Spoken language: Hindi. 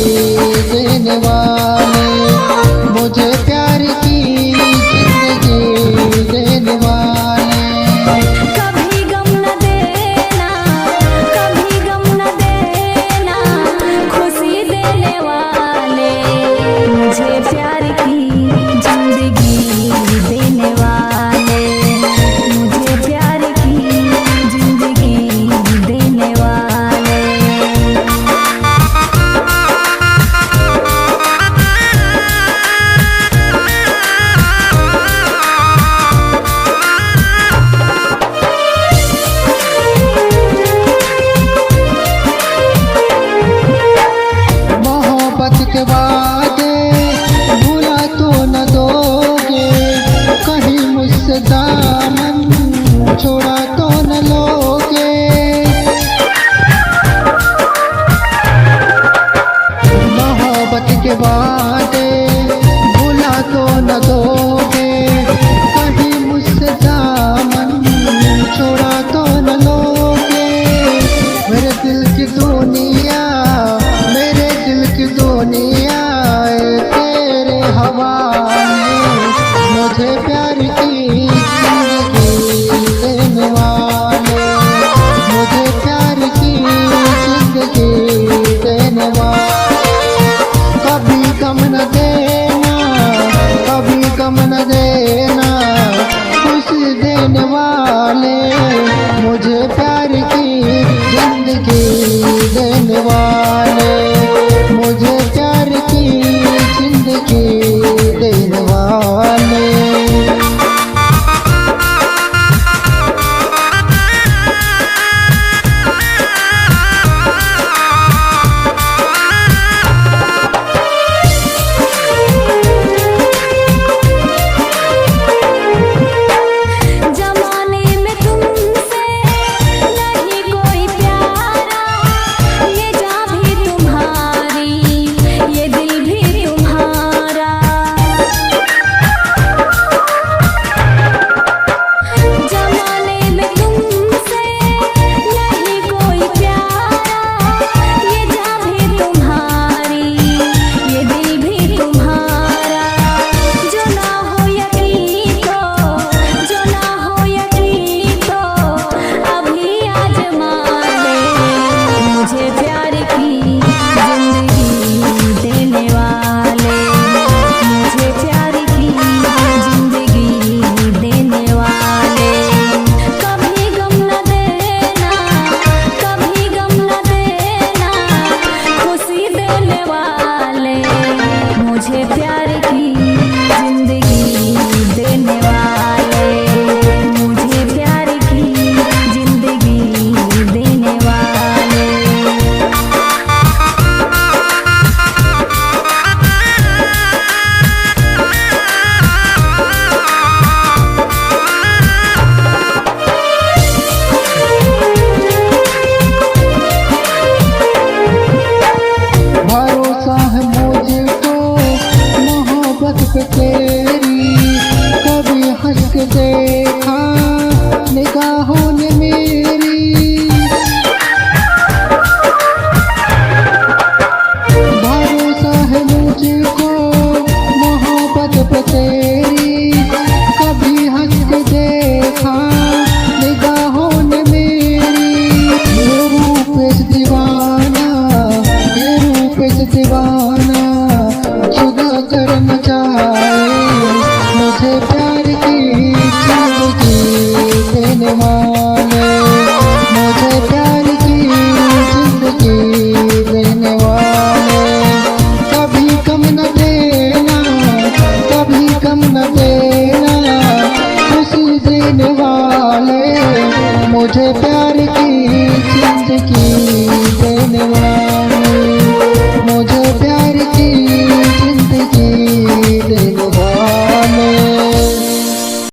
देने वाले, मुझे प्यार की जिंदगी देने वाले। कभी गम न देना, कभी गम न देना, खुशी देने वाले, मुझे प्यार की जिंदगी देने वाले, मुझे प्यार की जिंदगी देने वाले। मोहब्बत के वादे भुला तो न दोगे, कहीं मुझसे दामन छोड़ा तो न लोगे। मोहब्बत के वादे भुला तो न दोगे, कहीं मुझसे दामन छोड़ा तो न लोगे। मेरे दिल की दुनिया, मेरे दिल की दुनिया तेरे हवाले, मुझे प्यार की जिंदगी देने वाले, मुझे प्यार की जिंदगी देने वाले। कभी गम न देना, कभी गम न देना, खुशी देने वाले, मुझे प्यार की जिंदगी देने वाले, मुझे प्यार की जिंदगी देने वाले। जमाने में तुमसे नहीं कोई प्यारा, ये जान भी तुम्हारी, ये दिल भी तुम्हारा। जमाने में तुमसे नहीं कोई प्यारा, ये जान भी तुम्हारी, ये दिल भी तुम्हारा। जो ना हो यकीन तो, जो ना हो यकीन तो अभी आजमा ले, मुझे प्यार की जिंदगी देने वाले, मुझे प्यार की जिंदगी देने वाले। कभी गम न देना, कभी गम न देना, खुशी देने वाले, मुझे प्यार की जिंदगी देने वाले, मुझे प्यार की जिंदगी देने वाले। भरोसा है मुझको मोहब्बत पे तेरी, कभी हंस के देखा निगाहों ने मेरी। भरोसा है मुझको मोहब्बत पे तेरी, कभी हंस के देखा निगाहों ने मेरी। ये रूप से दीवाना, ये रूप से दीवाना जुदा करना चाहे, मुझे प्यार की जिंदगी देने वाले, मुझे प्यार की जिंदगी देने वाले। कभी कम न देना, कभी कम न देना, खुशी देने वाले, मुझे प्यार की जिंदगी